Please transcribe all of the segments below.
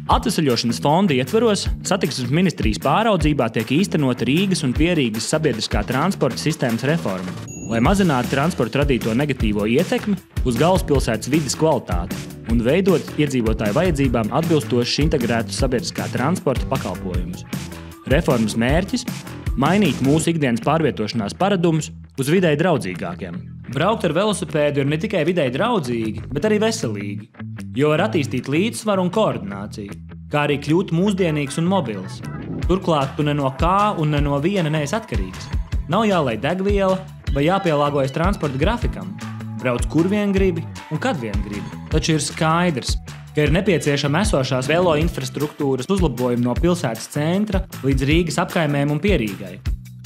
Atvesaļošanas fonda ietvaros Satiksmes ministrijas pāraudzībā tiek īstenota Rīgas un Pierīgas sabiedriskā transporta sistēmas reforma, lai mazinātu transporta radīto negatīvo ietekmi uz galvaspilsētas vides kvalitāti un veidot iedzīvotāju vajadzībām atbilstošus integrētus sabiedriskā transporta pakalpojumus. Reformas mērķis – mainīt mūsu ikdienas pārvietošanās paradumus uz videi draudzīgākiem. Braukt ar velosipēdu ir ne tikai videi draudzīgi, bet arī veselīgi, jo var attīstīt līdzsvaru un koordināciju, kā arī kļūt mūsdienīgs un mobils. Turklāt tu ne no kā un ne no viena neesi atkarīgs. Nav jālai degviela vai jāpielāgojas transporta grafikam. Brauc kur vien gribi un kad vien gribi. Taču ir skaidrs, ka ir nepieciešama esošās velo infrastruktūras uzlabojumi no pilsētas centra līdz Rīgas apkaimēm un Pierīgai,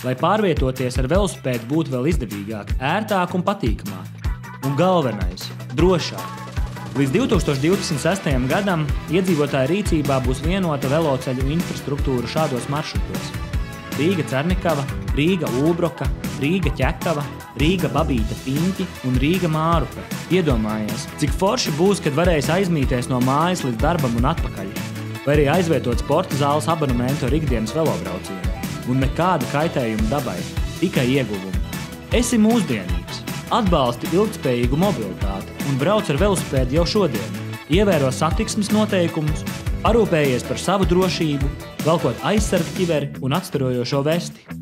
lai pārvietoties ar velosipēdu būtu vēl izdevīgāk, ērtāk un patīkamāk. Un galvenais – drošāk. Līdz 2026. gadam iedzīvotāju rīcībā būs vienota veloceļu infrastruktūra šādos maršrutos. Rīga Cernikava, Rīga Ulbroka, Rīga Ķekava, Rīga Babīta Piņķi un Rīga Mārupe. Iedomājies, cik forši būs, kad varēs aizmīties no mājas līdz darbam un atpakaļ, vai arī aizvietot sporta zāles abonementu ar ikdienas velobraucienu. Un nekāda kaitējuma dabai, tikai ieguvumi. Esi mūsdienīgs, atbalsti ilgtspējīgu mobilitāti un brauc ar velosipēdu jau šodien. Ievēro satiksmes noteikumus, parūpējies par savu drošību, velkot aizsargķiveri un atstarojošo vesti.